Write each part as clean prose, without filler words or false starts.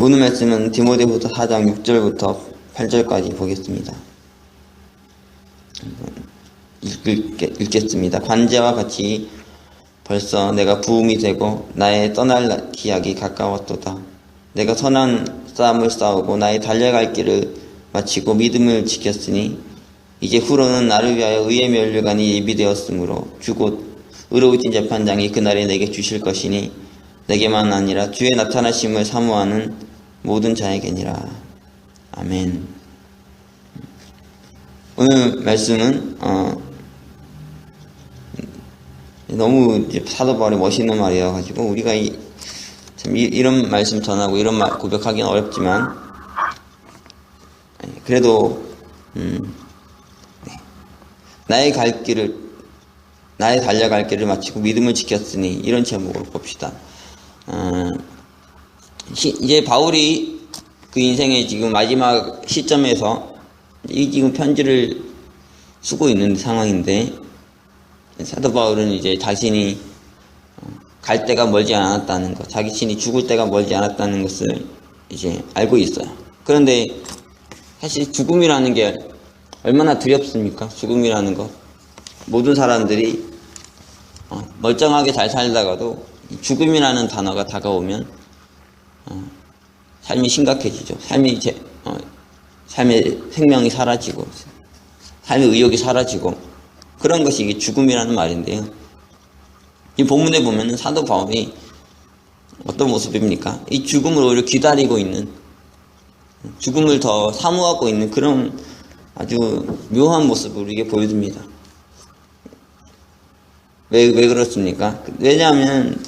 오늘 말씀은 디모데후서 4장 6절부터 8절까지 보겠습니다. 읽겠습니다. 관제와 같이 벌써 내가 부음이 되고 나의 떠날 기약이 가까웠도다. 내가 선한 싸움을 싸우고 나의 달려갈 길을 마치고 믿음을 지켰으니 이제 후로는 나를 위하여 의의 면류관이 예비되었으므로 주곧 의로우신 재판장이 그날에 내게 주실 것이니 내게만 아니라 주의 나타나심을 사모하는 모든 자에게니라. 아멘. 오늘 말씀은 너무 사도 바울의 멋있는 말이어가지고 우리가 이런 말씀 전하고 이런 말 고백하기는 어렵지만 그래도 나의 달려갈 길을 마치고 믿음을 지켰으니 이런 제목으로 봅시다. 이제 바울이 그 인생의 지금 마지막 시점에서 지금 편지를 쓰고 있는 상황인데 사도 바울은 이제 자신이 갈 때가 멀지 않았다는 것, 자신이 죽을 때가 멀지 않았다는 것을 이제 알고 있어요. 그런데 사실 죽음이라는 게 얼마나 두렵습니까? 죽음이라는 것. 모든 사람들이 멀쩡하게 잘 살다가도 죽음이라는 단어가 다가오면 삶이 심각해지죠. 삶의 생명이 사라지고 삶의 의욕이 사라지고 그런 것이 이게 죽음이라는 말인데요. 이 본문에 보면은 사도 바울이 어떤 모습입니까? 이 죽음을 오히려 기다리고 있는, 죽음을 더 사모하고 있는 그런 아주 묘한 모습을 우리에게 보여줍니다. 왜 그렇습니까? 왜냐하면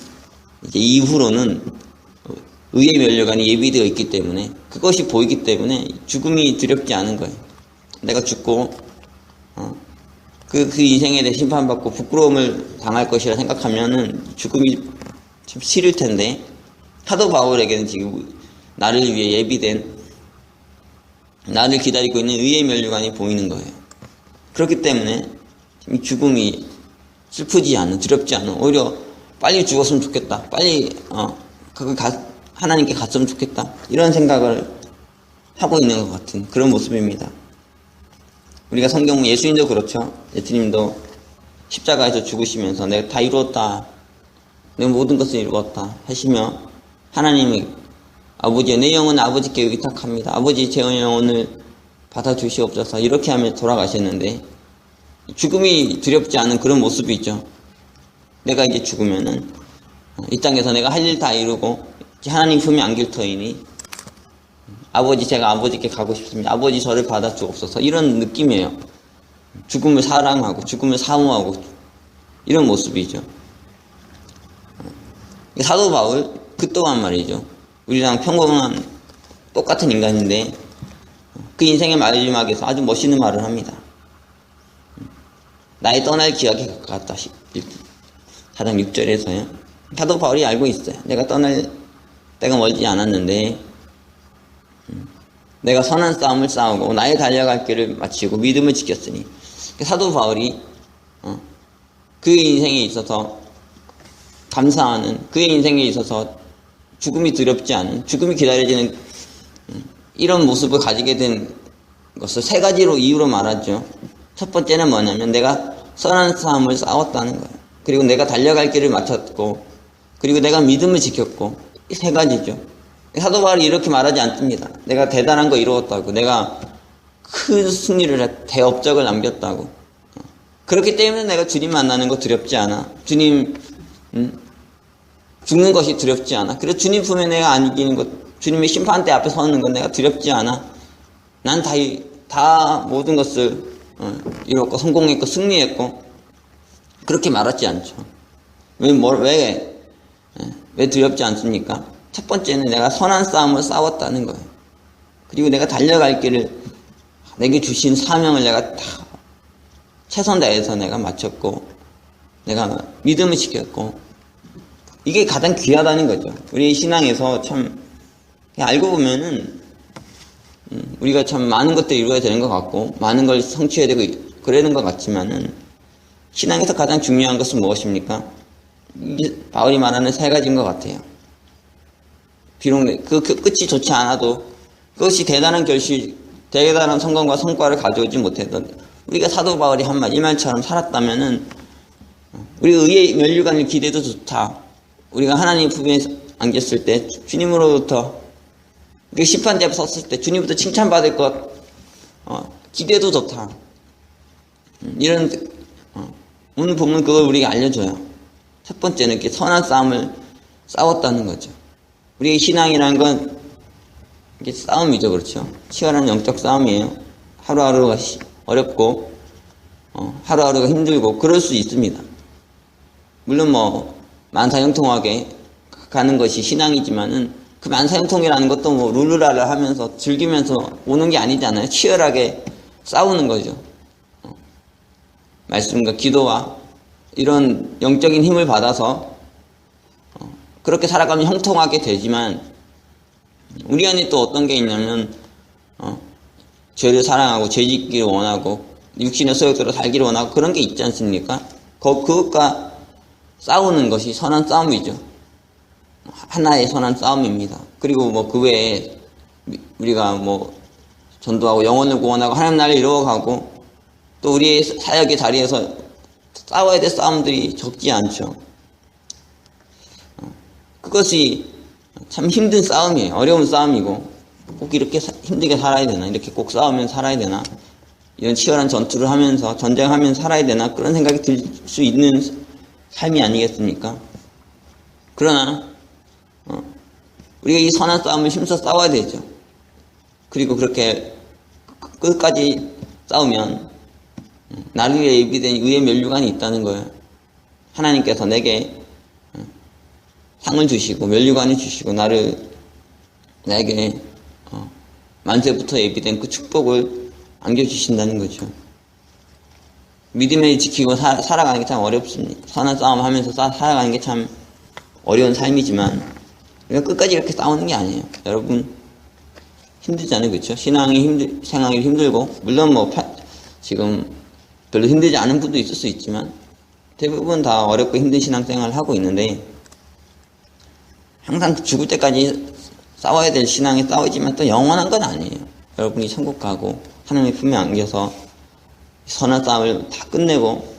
이제 이후로는 의의 면류관이 예비되어 있기 때문에, 그것이 보이기 때문에 죽음이 두렵지 않은 거예요. 내가 죽고 그 인생에 대해 심판받고 부끄러움을 당할 것이라 생각하면은 죽음이 참 싫을 텐데, 사도 바울에게는 지금 나를 위해 예비된, 나를 기다리고 있는 의의 면류관이 보이는 거예요. 그렇기 때문에 이 죽음이 슬프지 않은, 두렵지 않은, 오히려 빨리 죽었으면 좋겠다, 빨리 하나님께 갔으면 좋겠다, 이런 생각을 하고 있는 것 같은 그런 모습입니다. 우리가 성경 예수님도 그렇죠. 예수님도 십자가에서 죽으시면서 내가 다 이루었다, 내가 모든 것을 이루었다 하시며 하나님이 아버지, 내 영혼은 아버지께 의탁합니다, 아버지 제 영혼을 받아주시옵소서, 이렇게 하며 돌아가셨는데 죽음이 두렵지 않은 그런 모습이 있죠. 내가 이제 죽으면은 이 땅에서 내가 할 일 다 이루고 하나님 품에 안길 터이니 아버지, 제가 아버지께 가고 싶습니다, 아버지 저를 받아주옵소서, 이런 느낌이에요. 죽음을 사랑하고 죽음을 사모하고 이런 모습이죠. 사도 바울 그 또한 말이죠. 우리랑 평범한 똑같은 인간인데 그 인생의 마지막에서 아주 멋있는 말을 합니다. 나의 떠날 기약이 가깝다. 4장 6절에서요. 사도 바울이 알고 있어요. 내가 떠날 때가 멀지 않았는데 내가 선한 싸움을 싸우고 나의 달려갈 길을 마치고 믿음을 지켰으니, 사도 바울이 그의 인생에 있어서 감사하는, 그의 인생에 있어서 죽음이 두렵지 않은, 죽음이 기다려지는 이런 모습을 가지게 된 것을 세 가지로 이유로 말하죠. 첫 번째는 뭐냐면 내가 선한 싸움을 싸웠다는 거예요. 그리고 내가 달려갈 길을 마쳤고, 그리고 내가 믿음을 지켰고, 이 세 가지죠. 사도 바울이 이렇게 말하지 않습니다. 내가 대단한 거 이루었다고, 내가 큰 승리를 대업적을 남겼다고. 그렇기 때문에 내가 주님 만나는 거 두렵지 않아. 주님 죽는 것이 두렵지 않아. 그래서 주님 품에 내가 안기는 것, 주님의 심판대 앞에 서는 건 내가 두렵지 않아. 난 다 모든 것을 이뤘고 성공했고 승리했고, 그렇게 말하지 않죠. 왜 두렵지 않습니까? 첫 번째는 내가 선한 싸움을 싸웠다는 거예요. 그리고 내가 달려갈 길을, 내게 주신 사명을 내가 다 최선 다해서 내가 마쳤고, 내가 믿음을 지켰고, 이게 가장 귀하다는 거죠. 우리 신앙에서 참 알고 보면은 우리가 참 많은 것들을 이루어야 되는 것 같고 많은 걸 성취해야 되고 그러는 것 같지만은, 신앙에서 가장 중요한 것은 무엇입니까? 바울이 말하는 세 가지인 것 같아요. 비록 그 끝이 좋지 않아도 그것이 대단한 대단한 성공과 성과를 가져오지 못해도 우리가 사도 바울이 한 말, 이 말처럼 살았다면은 우리 의의 면류관을 기대도 좋다. 우리가 하나님 품에 안겼을 때 주님으로부터 심판대 앞에 섰을 때 주님부터 칭찬받을 것 기대도 좋다. 이런 오늘 보면 그걸 우리가 알려줘요. 첫 번째는 이렇게 선한 싸움을 싸웠다는 거죠. 우리의 신앙이라는 건 이게 싸움이죠, 그렇죠? 치열한 영적 싸움이에요. 하루하루가 어렵고 하루하루가 힘들고 그럴 수 있습니다. 물론 뭐 만사형통하게 가는 것이 신앙이지만은 그 만사형통이라는 것도 뭐 룰루라를 하면서 즐기면서 오는 게 아니잖아요. 치열하게 싸우는 거죠. 말씀과 기도와 이런 영적인 힘을 받아서 그렇게 살아가면 형통하게 되지만 우리 안에 또 어떤 게 있냐면 죄를 사랑하고 죄 짓기를 원하고 육신의 소욕대로 살기를 원하고 그런 게 있지 않습니까? 그것과 싸우는 것이 선한 싸움이죠. 하나의 선한 싸움입니다. 그리고 뭐 그 외에 우리가 뭐 전도하고 영혼을 구원하고 하나님 나라를 이루어가고 또 우리의 사역의 자리에서 싸워야 될 싸움들이 적지 않죠. 그것이 참 힘든 싸움이에요. 어려운 싸움이고 꼭 이렇게 힘들게 살아야 되나, 이렇게 꼭 싸우면 살아야 되나, 이런 치열한 전투를 하면서 전쟁하면서 살아야 되나, 그런 생각이 들 수 있는 삶이 아니겠습니까? 그러나 우리가 이 선한 싸움을 힘써 싸워야 되죠. 그리고 그렇게 끝까지 싸우면 나를 위해 예비된 의의 면류관이 있다는 거예요. 하나님께서 내게 상을 주시고 면류관을 주시고 나에게 만세부터 예비된 그 축복을 안겨주신다는 거죠. 믿음을 지키고 살아가는 게 참 어렵습니다. 선한 싸움 하면서 살아가는 게 참 어려운 삶이지만 우리가 끝까지 이렇게 싸우는 게 아니에요. 여러분 힘들잖아요, 그렇죠? 생활이 힘들고 물론 뭐 지금 별로 힘들지 않은 분도 있을 수 있지만 대부분 다 어렵고 힘든 신앙생활을 하고 있는데 항상 죽을 때까지 싸워야 될 신앙에 싸우지만 또 영원한 건 아니에요. 여러분이 천국 가고 하나님의 품에 안겨서 선한 싸움을 다 끝내고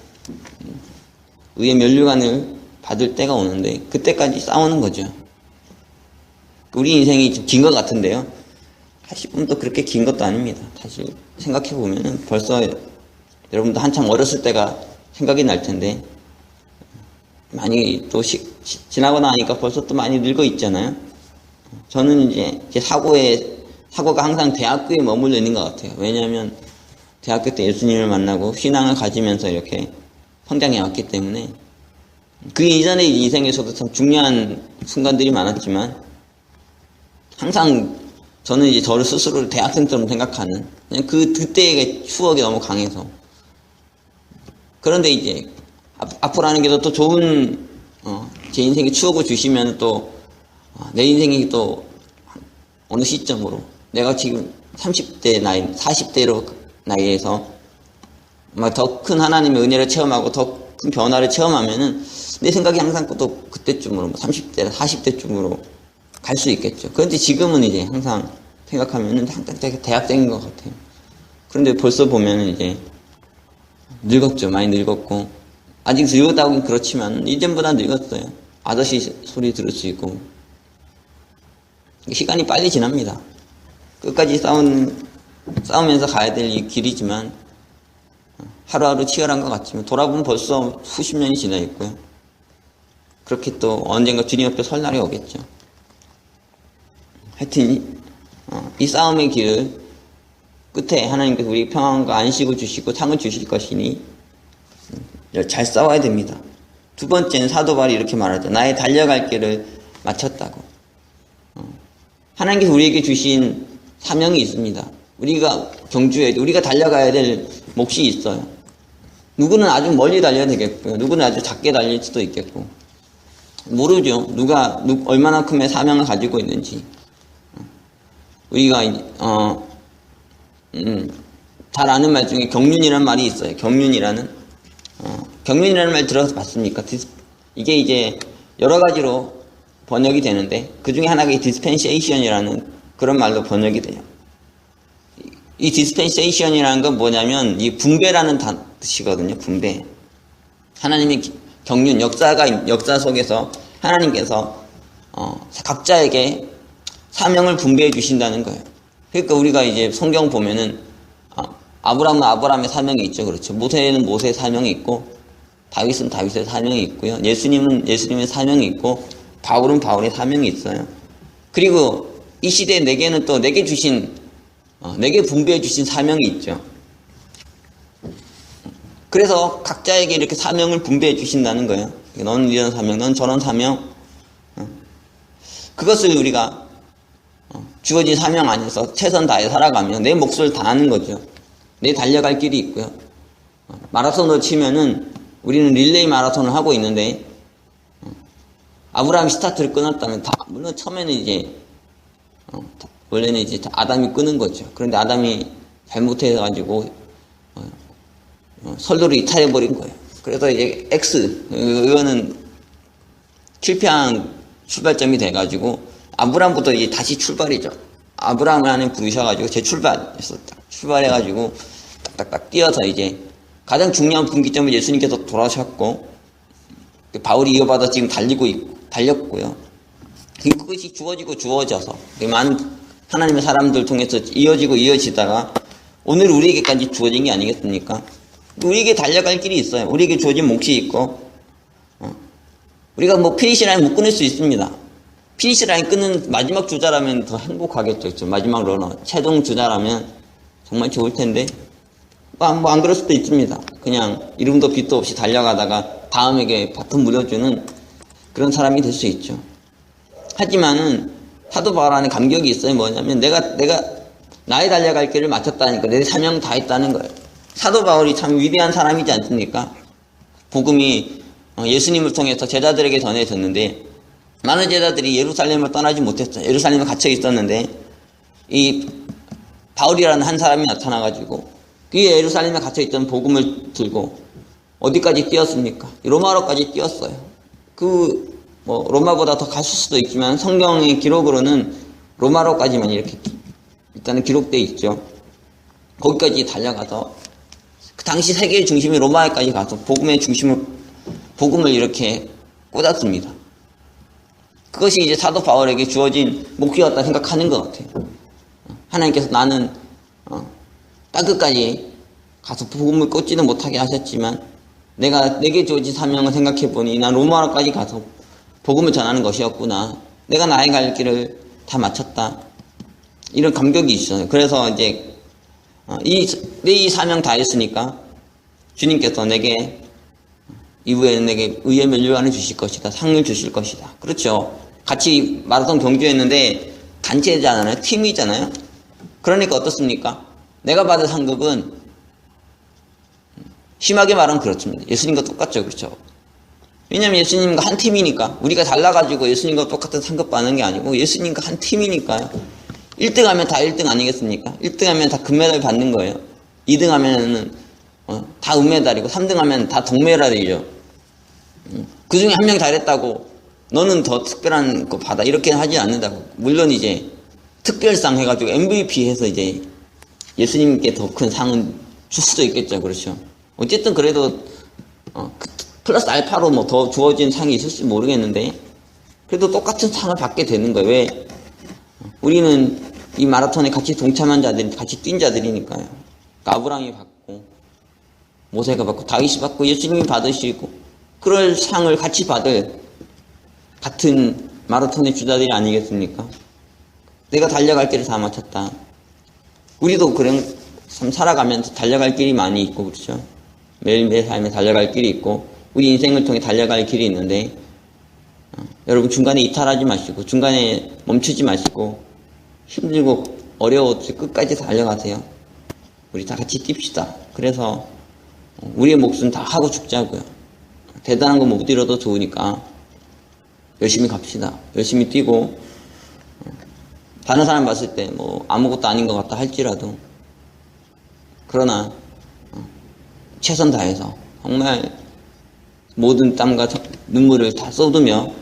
의의 면류관을 받을 때가 오는데 그때까지 싸우는 거죠. 우리 인생이 좀 긴 것 같은데요. 사실 또 그렇게 긴 것도 아닙니다. 사실 생각해보면 벌써 여러분도 한참 어렸을 때가 생각이 날 텐데 많이 또 지나고 나니까 벌써 또 많이 늙어 있잖아요. 저는 이제 제 사고가 항상 대학교에 머물러 있는 것 같아요. 왜냐하면 대학교 때 예수님을 만나고 신앙을 가지면서 이렇게 성장해 왔기 때문에 그 이전의 인생에서도 참 중요한 순간들이 많았지만 항상 저는 이제 저를 스스로를 대학생처럼 생각하는 그냥 그때의 추억이 너무 강해서 그런데 이제 앞으로 하는 게 더 좋은 제 인생의 추억을 주시면 또 내 인생이 또 어느 시점으로 내가 지금 30대 나이 40대로 나이에서 더 큰 하나님의 은혜를 체험하고 더 큰 변화를 체험하면은 내 생각이 항상 또 그때쯤으로 30대 40대쯤으로 갈 수 있겠죠. 그런데 지금은 이제 항상 생각하면은 항상 되게 대학생인 것 같아요. 그런데 벌써 보면은 이제 늙었죠. 많이 늙었고 아직 늙었다고는 그렇지만 이전보다 늙었어요. 아저씨 소리 들을 수 있고 시간이 빨리 지납니다. 끝까지 싸우면서 가야 될 이 길이지만 하루하루 치열한 것 같지만 돌아보면 벌써 수십 년이 지나 있고요. 그렇게 또 언젠가 주님 앞에 설 날이 오겠죠. 하여튼 이 싸움의 길을 끝에 하나님께서 우리 평안과 안식을 주시고 상을 주실 것이니 잘 싸워야 됩니다. 두 번째는 사도 바울이 이렇게 말하죠. 나의 달려갈 길을 마쳤다고. 하나님께서 우리에게 주신 사명이 있습니다. 우리가 경주해야 돼. 우리가 달려가야 될 몫이 있어요. 누구는 아주 멀리 달려야 되겠고요. 누구는 아주 작게 달릴 수도 있겠고. 모르죠. 얼마나 큼의 사명을 가지고 있는지. 우리가 잘 아는 말 중에 경륜이라는 말이 있어요. 경륜이라는 말 들어서 봤습니까? 이게 이제 여러 가지로 번역이 되는데 그 중에 하나가 이 dispensation이라는 그런 말로 번역이 돼요. 이 dispensation이라는 건 뭐냐면 이 분배라는 뜻이거든요. 분배. 하나님의 경륜, 역사 속에서 하나님께서 각자에게 사명을 분배해 주신다는 거예요. 그러니까 우리가 이제 성경 보면은 아브라함은 아브라함의 사명이 있죠. 그렇죠. 모세는 모세의 사명이 있고 다윗은 다윗의 사명이 있고요. 예수님은 예수님의 사명이 있고 바울은 바울의 사명이 있어요. 그리고 이 시대에 내게는 또 내게 분배해 주신 사명이 있죠. 그래서 각자에게 이렇게 사명을 분배해 주신다는 거예요. 너는 이런 사명, 넌 저런 사명. 그것을 우리가 주어진 사명 안에서 최선 다해 살아가면 내 몫을 다하는 거죠. 내 달려갈 길이 있고요. 마라톤으로 치면은 우리는 릴레이 마라톤을 하고 있는데 아브라함이 스타트를 끊었다면 물론 처음에는 이제 원래는 이제 아담이 끄는 거죠. 그런데 아담이 잘못해가지고 선로를 이탈해버린 거예요. 그래서 이제 이거는 실패한 출발점이 돼가지고 아브라함부터 이제 다시 출발이죠. 아브라함을 하나님 부르셔가지고 출발해가지고 딱딱딱 뛰어서 이제 가장 중요한 분기점을 예수님께서 돌아오셨고 바울이 이어받아 지금 달렸고요. 그것이 주어져서 많은 하나님의 사람들 통해서 이어지다가 오늘 우리에게까지 주어진 게 아니겠습니까? 우리에게 달려갈 길이 있어요. 우리에게 주어진 몫이 있고 우리가 뭐 피니시 라인 못 끊을 수 있습니다. 피니시 라인 끊는 마지막 주자라면 더 행복하겠죠. 마지막 러너 최종 주자라면 정말 좋을 텐데 뭐 안 그럴 수도 있습니다. 그냥 이름도 빛도 없이 달려가다가 다음에게 바톤 물려주는 그런 사람이 될 수 있죠. 하지만은 사도 바울 안에 감격이 있어요. 뭐냐면 내가 나의 달려갈 길을 마쳤다니까 내 사명 다 했다는 거예요. 사도 바울이 참 위대한 사람이지 않습니까? 복음이 예수님을 통해서 제자들에게 전해졌는데 많은 제자들이 예루살렘을 떠나지 못했어요. 예루살렘에 갇혀 있었는데 이 바울이라는 한 사람이 나타나가지고 그 예루살렘에 갇혀 있던 복음을 들고 어디까지 뛰었습니까? 로마로까지 뛰었어요. 로마보다 더 갔을 수도 있지만 성경의 기록으로는 로마로까지만 이렇게 일단은 기록되어 있죠. 거기까지 달려가서 그 당시 세계의 중심이 로마에까지 가서 복음을 이렇게 꽂았습니다. 그것이 이제 사도 바울에게 주어진 목표였다 생각하는 것 같아요. 하나님께서 나는 땅끝까지 가서 복음을 꽂지는 못하게 하셨지만 내게 주어진 사명을 생각해보니 난 로마로까지 가서 복음을 전하는 것이었구나. 내가 나의 갈 길을 다 마쳤다. 이런 감격이 있어요. 그래서 이제 이 사명 다 했으니까 주님께서 내게 이후에는 내게 의의 면류관을 주실 것이다. 상을 주실 것이다. 그렇죠. 같이 마라톤 경주했는데 단체잖아요. 팀이잖아요. 그러니까 어떻습니까? 내가 받을 상급은 심하게 말하면 그렇습니다. 예수님과 똑같죠. 그렇죠. 왜냐면 예수님과 한 팀이니까 우리가 달라가지고 예수님과 똑같은 상급 받는 게 아니고 예수님과 한 팀이니까요. 1등 하면 다 1등 아니겠습니까? 1등 하면 다 금메달 받는 거예요. 2등 하면은 다 은메달이고 3등 하면 다 동메달이죠. 그 중에 한 명 잘했다고 너는 더 특별한 거 받아 이렇게 하지 않는다고. 물론 이제 특별상 해가지고 MVP 해서 이제 예수님께 더 큰 상은 줄 수도 있겠죠. 그렇죠. 어쨌든 그래도 플러스 알파로 뭐 더 주어진 상이 있을지 모르겠는데 그래도 똑같은 상을 받게 되는 거예요. 왜? 우리는 이 마라톤에 같이 동참한 자들이 같이 뛴 자들이니까요. 그러니까 아브라함이 받고 모세가 받고 다윗이 받고 예수님이 받으시고 그럴 상을 같이 받을 같은 마라톤의 주자들이 아니겠습니까? 내가 달려갈 길을 다 마쳤다. 우리도 그런 삶 살아가면서 달려갈 길이 많이 있고 그렇죠. 매일매일 삶에 달려갈 길이 있고 우리 인생을 통해 달려갈 길이 있는데 여러분 중간에 이탈하지 마시고 중간에 멈추지 마시고 힘들고 어려워도 끝까지 달려가세요. 우리 다 같이 뜁시다. 그래서 우리의 몫은 다 하고 죽자고요. 대단한 거 못 이뤄도 좋으니까 열심히 갑시다. 열심히 뛰고 다른 사람 봤을 때 뭐 아무것도 아닌 것 같다 할지라도 그러나 최선 다해서 정말 모든 땀과 눈물을 다 쏟으며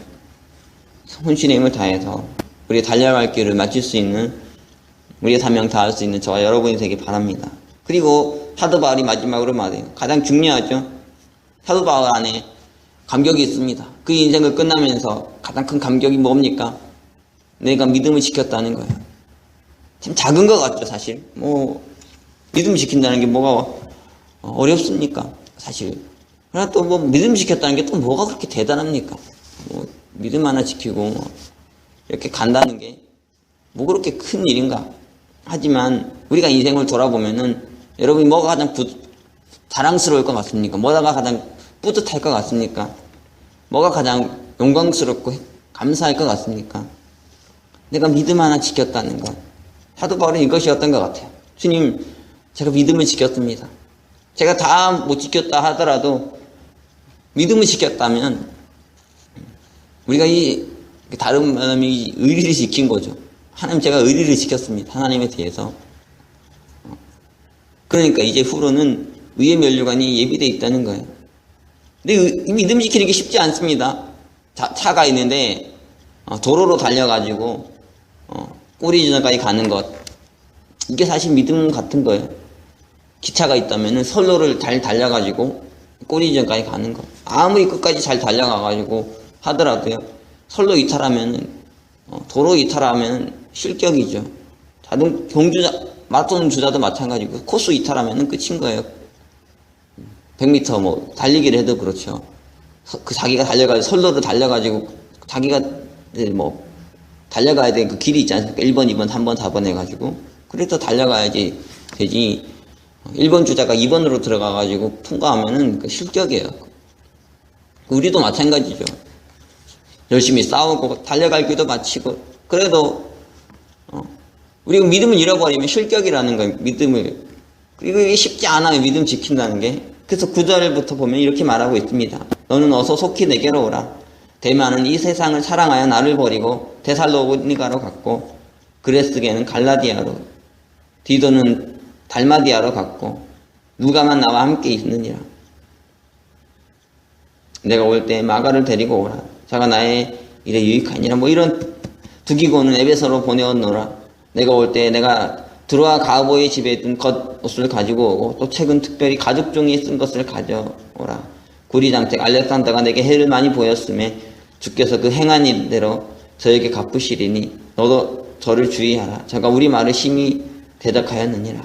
혼신의 힘을 다해서 우리가 달려갈 길을 마칠 수 있는, 우리의 사명 다할 수 있는 저와 여러분이 되길 바랍니다. 그리고 사도 바울이 마지막으로 말해요. 가장 중요하죠. 사도 바울 안에 감격이 있습니다. 그 인생을 끝나면서 가장 큰 감격이 뭡니까? 내가 믿음을 지켰다는 거예요. 참 작은 것 같죠, 사실. 믿음 지킨다는 게 뭐가 어렵습니까? 사실. 그러나 또 믿음 지켰다는 게 또 뭐가 그렇게 대단합니까? 믿음 하나 지키고 이렇게 간다는 게 뭐 그렇게 큰 일인가? 하지만 우리가 인생을 돌아보면은 여러분이 뭐가 가장 자랑스러울 것 같습니까? 뭐가 가장 뿌듯할 것 같습니까? 뭐가 가장 영광스럽고 감사할 것 같습니까? 내가 믿음 하나 지켰다는 것. 사도 바울은 이것이었던 것 같아요. 주님, 제가 믿음을 지켰습니다. 제가 다 못 지켰다 하더라도 믿음을 지켰다면 우리가 이 다른 사람이 의리를 지킨 거죠. 하나님, 제가 의리를 지켰습니다. 하나님에 대해서. 그러니까 이제 후로는 의의 면류관이 예비되어 있다는 거예요. 근데 이 믿음 지키는 게 쉽지 않습니다. 차가 있는데 도로로 달려가지고 꼬리 지점까지 가는 것, 이게 사실 믿음 같은 거예요. 기차가 있다면은 선로를 잘 달려가지고 꼬리 지점까지 가는 것, 아무리 끝까지 잘 달려가가지고 하더라도요, 선로 이탈하면은 도로 이탈하면은 실격이죠. 마라톤 주자도 마찬가지고 코스 이탈하면은 끝인 거예요. 100m 달리기를 해도 그렇죠. 자기가 달려가지고 선로를 달려가지고 자기가 달려가야 되는 그 길이 있지 않습니까? 1번, 2번, 3번, 4번 해가지고. 그래서 달려가야지 되지. 1번 주자가 2번으로 들어가가지고 통과하면은 그 실격이에요. 우리도 마찬가지죠. 열심히 싸우고 달려갈 길도 마치고, 그래도 우리가 믿음을 잃어버리면 실격이라는 거예요. 믿음을. 그리고 이게 쉽지 않아요. 믿음 지킨다는 게. 그래서 9절부터 보면 이렇게 말하고 있습니다. 너는 어서 속히 내게로 오라. 데마는 이 세상을 사랑하여 나를 버리고 데살로니가로 갔고, 그레스게는 갈라디아로, 디도는 달마디아로 갔고, 누가만 나와 함께 있느니라. 내가 올 때 마가를 데리고 오라. 자가 나의 일에 유익하니라. 이런 두기고는 에베소로 보내었노라. 내가 올 때 내가 드로아 가보의 집에 있던 겉옷을 가지고 오고, 또 최근 특별히 가죽종이 쓴 것을 가져오라. 구리장택 알렉산더가 내게 해를 많이 보였음에 주께서 그 행한 일대로 저에게 갚으시리니 너도 저를 주의하라. 제가 우리 말을 심히 대적하였느니라.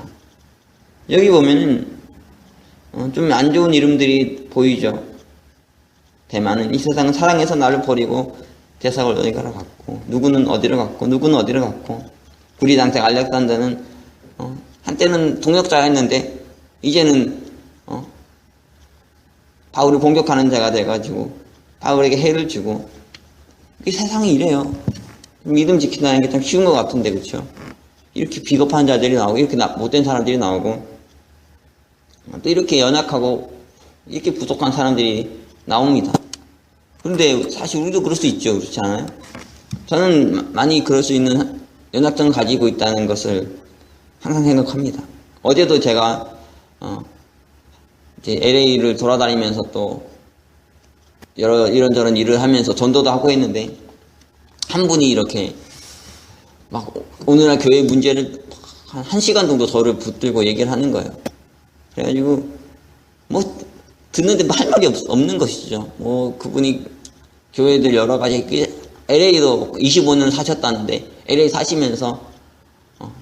여기 보면은 좀 안 좋은 이름들이 보이죠. 대만은 이 세상은 사랑해서 나를 버리고 데살로니가로 갔고, 누구는 어디로 갔고, 누구는 어디로 갔고, 구리장택 알렉산더는 한때는 동역자였는데 이제는 바울을 공격하는 자가 돼가지고 바울에게 해를 주고. 이 세상이 이래요. 믿음 지킨다는 게 참 쉬운 것 같은데, 그렇죠? 이렇게 비겁한 자들이 나오고, 이렇게 못된 사람들이 나오고, 또 이렇게 연약하고 이렇게 부족한 사람들이 나옵니다. 그런데 사실 우리도 그럴 수 있죠. 그렇지 않아요? 저는 많이 그럴 수 있는 연약점을 가지고 있다는 것을 항상 생각합니다. 어제도 제가 이제 LA를 돌아다니면서 또 이런저런 일을 하면서 전도도 하고 했는데, 한 분이 이렇게 막 오늘날 교회 문제를 한 1시간 정도 저를 붙들고 얘기를 하는 거예요. 그래가지고 듣는데 할 말이 없는 것이죠. 그분이 교회들 여러 가지, LA도 25년 사셨다는데 LA 사시면서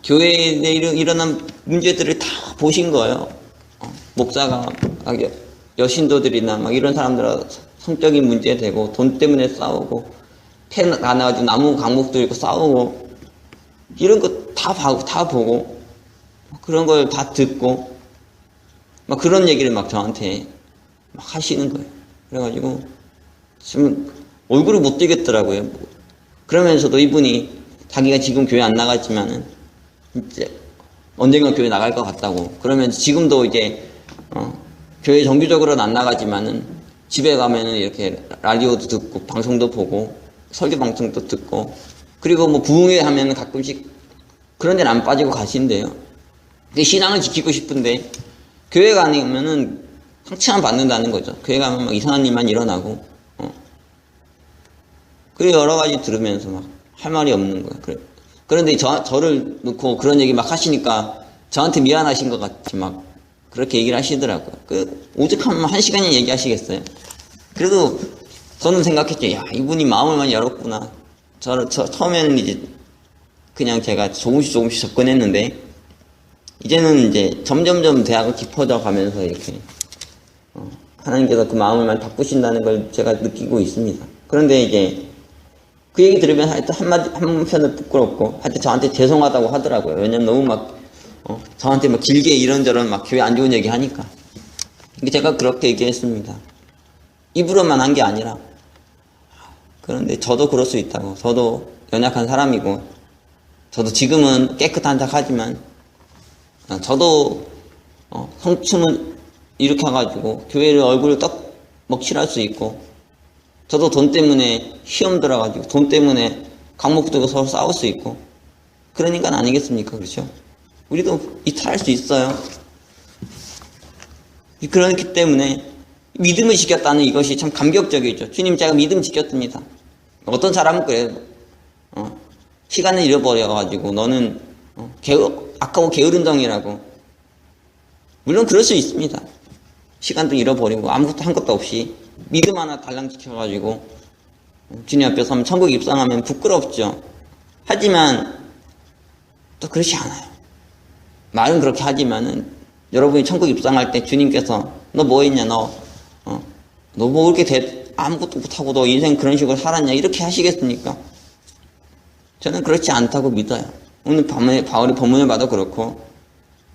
교회에 일어난 문제들을 다 보신 거예요. 목사가 여신도들이나 이런 사람들하고 성적인 문제 되고, 돈 때문에 싸우고, 펜 나눠가지고 나무 강목 들고 싸우고, 이런 거 다 보고, 그런 걸 다 듣고, 그런 얘기를 저한테 하시는 거예요. 그래가지고 지금 얼굴을 못 들겠더라고요. 그러면서도 이분이 자기가 지금 교회 안 나갔지만은 이제 언젠가 교회 나갈 것 같다고. 그러면 지금도 이제 교회 정규적으로는 안 나가지만은 집에 가면은 이렇게 라디오도 듣고 방송도 보고 설교 방송도 듣고, 그리고 부흥회 하면은 가끔씩 그런 데는 안 빠지고 가신대요. 근데 신앙을 지키고 싶은데 교회 가면은 상처만 받는다는 거죠. 교회 가면 이상한 일만 일어나고. 그리고 여러 가지 들으면서 막 할 말이 없는 거예요. 그래. 그런데 저를 놓고 그런 얘기 막 하시니까 저한테 미안하신 것 같이 막 그렇게 얘기를 하시더라고요. 오죽 하면 1시간이나 얘기하시겠어요? 그래도 저는 생각했죠. 야, 이분이 마음을 많이 열었구나. 처음에는 이제 그냥 제가 조금씩 접근했는데, 이제는 이제 점점점 대화가 깊어져 가면서 이렇게, 하나님께서 그 마음을 많이 바꾸신다는 걸 제가 느끼고 있습니다. 그런데 이제 그 얘기 들으면 하여튼 한편은 부끄럽고, 하여튼 저한테 죄송하다고 하더라고요. 왜냐면 너무 막, 저한테 막 길게 이런저런 막 교회 안 좋은 얘기 하니까. 근데 제가 그렇게 얘기했습니다. 입으로만 한 게 아니라. 그런데 저도 그럴 수 있다고. 저도 연약한 사람이고, 저도 지금은 깨끗한 척 하지만, 저도, 성춤을 일으켜가지고, 교회를 얼굴을 떡 먹칠할 수 있고, 저도 돈 때문에 시험 들어가지고, 돈 때문에 강목 두고 서로 싸울 수 있고, 그런 인간 아니겠습니까? 그렇죠? 우리도 이탈할 수 있어요. 그렇기 때문에, 믿음을 지켰다는 이것이 참 감격적이죠. 주님, 제가 믿음 지켰습니다. 어떤 사람은 그래요. 시간을 잃어버려가지고 너는 아까워 게으른덩이라고. 물론 그럴 수 있습니다. 시간도 잃어버리고 아무것도 한 것도 없이 믿음 하나 달랑 지켜가지고 주님 앞에 서면 천국 입성하면 부끄럽죠. 하지만 또 그렇지 않아요. 말은 그렇게 하지만은 여러분이 천국 입성할 때 주님께서 너 뭐 했냐, 너 뭐 그렇게 아무것도 못하고 너 인생 그런 식으로 살았냐 이렇게 하시겠습니까? 저는 그렇지 않다고 믿어요. 오늘 밤에 바울의 본문을 봐도 그렇고,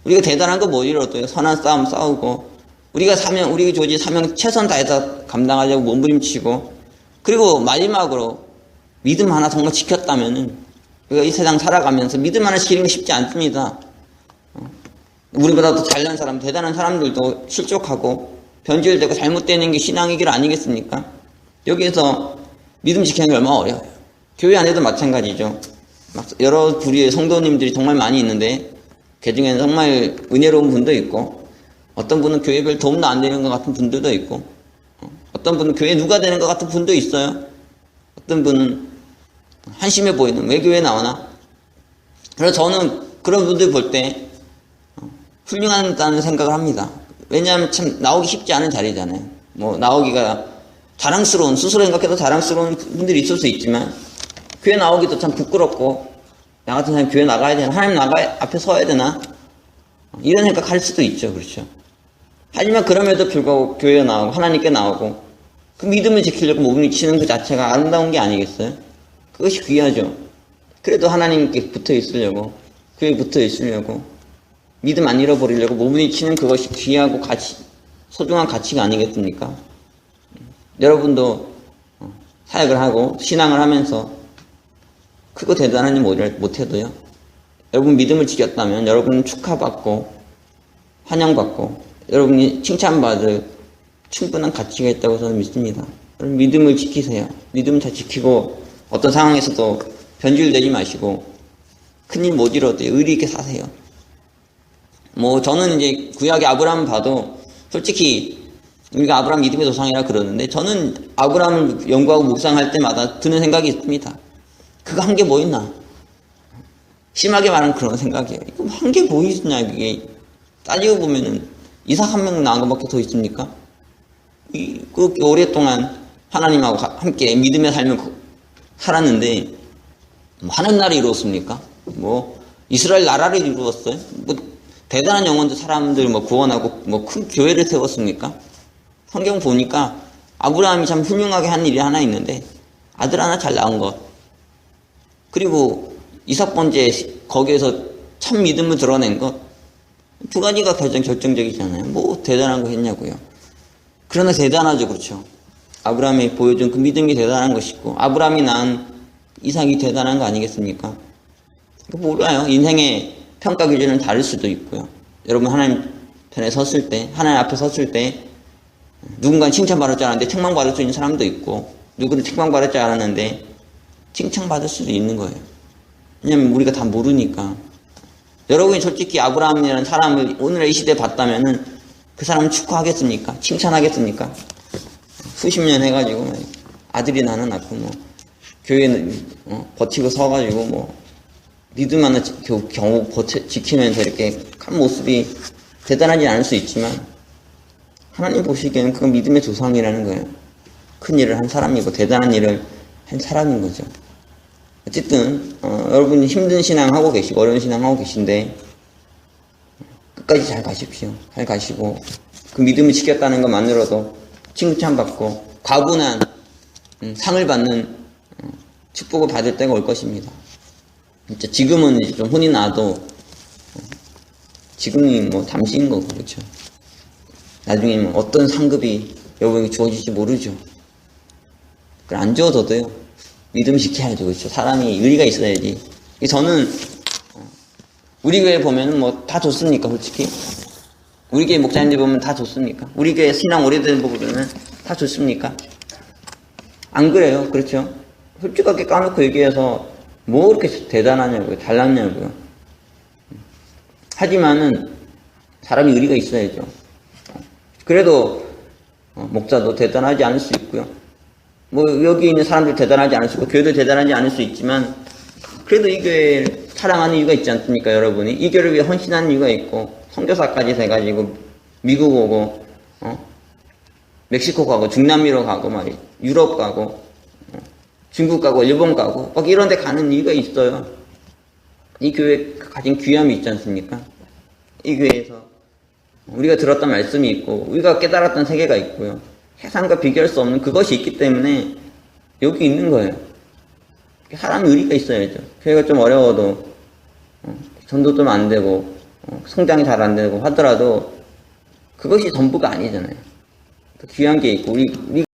우리가 대단한 거 뭐 이뤄도요. 선한 싸움 싸우고, 우리 조직 사명 최선 다해서 감당하려고 몸부림치고, 그리고 마지막으로 믿음 하나 정말 지켰다면은 우리가 이 세상 살아가면서 믿음 하나 지키는 게 쉽지 않습니다. 우리보다 더 잘난 사람, 대단한 사람들도 실족하고 변질되고 잘못되는 게 신앙의 길 아니겠습니까? 여기에서 믿음 지키는 게 얼마나 어려워요. 교회 안에도 마찬가지죠. 여러 부류의 성도님들이 정말 많이 있는데, 그 중에는 정말 은혜로운 분도 있고, 어떤 분은 교회 별 도움도 안 되는 것 같은 분들도 있고, 어떤 분은 교회 누가 되는 것 같은 분도 있어요. 어떤 분은 한심해 보이는, 왜 교회 나오나? 그래서 저는 그런 분들 볼 때 훌륭하다는 생각을 합니다. 왜냐하면 참 나오기 쉽지 않은 자리잖아요. 나오기가 자랑스러운, 스스로 생각해도 자랑스러운 분들이 있을 수 있지만, 교회 나오기도 참 부끄럽고, 나 같은 사람이 교회 나가야 되나? 하나님 앞에 서야 되나? 이런 생각할 수도 있죠. 그렇죠. 하지만 그럼에도 불구하고 교회에 나오고, 하나님께 나오고, 그 믿음을 지키려고 몸을 치는 그 자체가 아름다운 게 아니겠어요? 그것이 귀하죠. 그래도 하나님께 붙어 있으려고, 교회에 붙어 있으려고, 믿음 안 잃어버리려고 몸을 치는 그것이 귀하고 소중한 가치가 아니겠습니까? 여러분도 사역을 하고 신앙을 하면서 크고 대단한 일 못해도요, 여러분 믿음을 지켰다면 여러분은 축하받고 환영받고 여러분이 칭찬받을 충분한 가치가 있다고 저는 믿습니다. 여러분 믿음을 지키세요. 믿음 잘 지키고 어떤 상황에서도 변질되지 마시고 큰일 못 이뤄도 의리 있게 사세요. 저는 이제 구약의 아브라함을 봐도 솔직히 우리가 아브라함 믿음의 조상이라 그러는데, 저는 아브라함을 연구하고 묵상할 때마다 드는 생각이 있습니다. 그거 한 게 뭐 있나? 심하게 말하면 그런 생각이에요. 이거 한 게 뭐 있냐, 이게. 따지고 보면은 이삭 한 명 낳은 것밖에 더 있습니까? 그렇게 오랫동안 하나님하고 함께 믿음의 삶을 살았는데, 하는 나라를 이루었습니까? 이스라엘 나라를 이루었어요? 대단한 영혼들, 사람들 구원하고 큰 교회를 세웠습니까? 성경 보니까 아브라함이 참 훌륭하게 한 일이 하나 있는데, 아들 하나 잘 낳은 것, 그리고 이삭 번제 거기에서 참 믿음을 드러낸 것, 두 가지가 가장 결정적이잖아요. 대단한 거 했냐고요. 그러나 대단하죠. 그렇죠. 아브라함이 보여준 그 믿음이 대단한 것이고, 아브라함이 낳은 이삭이 대단한 거 아니겠습니까? 몰라요. 인생의 평가 기준은 다를 수도 있고요. 여러분 하나님 편에 섰을 때, 하나님 앞에 섰을 때 누군가는 칭찬받을 줄 알았는데 책망받을 수 있는 사람도 있고, 누구는 책망받을 줄 알았는데 칭찬받을 수도 있는 거예요. 왜냐면 우리가 다 모르니까. 여러분이 솔직히 아브라함이라는 사람을 오늘의 이 시대에 봤다면은 그 사람은 축하하겠습니까? 칭찬하겠습니까? 수십 년 해가지고 아들이 나는 낳고 교회는 버티고 서가지고 뭐 믿음 하나 겨우 지키면서 이렇게 한 모습이 대단하지 않을 수 있지만 하나님 보시기에는 그건 믿음의 조상이라는 거예요. 큰 일을 한 사람이고 대단한 일을 한 사람인 거죠. 어쨌든 여러분이 힘든 신앙 하고 계시고 어려운 신앙 하고 계신데 끝까지 잘 가십시오. 잘 가시고 그 믿음을 지켰다는 것만으로도 칭찬 받고 과분한 상을 받는 축복을 받을 때가 올 것입니다. 진짜 지금은 이제 좀 혼이 나도 지금이 뭐 잠시인 거고 그렇죠. 나중에 뭐 어떤 상급이 여러분에게 주어질지 모르죠. 안 주어져도요. 믿음 지켜야죠. 그렇죠. 사람이 의리가 있어야지. 저는 우리 교회 보면은 뭐 다 좋습니까? 솔직히 우리 교회 목사님들 보면 다 좋습니까? 우리 교회 신앙 오래된 거 보면은 다 좋습니까? 안 그래요. 그렇죠. 솔직하게 까놓고 얘기해서 뭐 그렇게 대단하냐고요. 잘났냐고요. 하지만은 사람이 의리가 있어야죠. 그래도 목사도 대단하지 않을 수 있고요. 뭐 여기 있는 사람들 대단하지 않을 수 있고 교회도 대단하지 않을 수 있지만 그래도 이 교회를 사랑하는 이유가 있지 않습니까? 여러분이 이 교회를 위해 헌신하는 이유가 있고 선교사까지 돼가지고 미국 오고 멕시코 가고 중남미로 가고 말이에요. 유럽 가고 중국 가고 일본 가고 막 이런 데 가는 이유가 있어요. 이 교회에 가진 귀함이 있지 않습니까? 이 교회에서 우리가 들었던 말씀이 있고 우리가 깨달았던 세계가 있고요. 세상과 비교할 수 없는 그것이 있기 때문에 여기 있는 거예요. 사람이 의리가 있어야죠. 교회가 좀 어려워도 전도 좀 안 되고 성장이 잘 안 되고 하더라도 그것이 전부가 아니잖아요. 귀한 게 있고 우리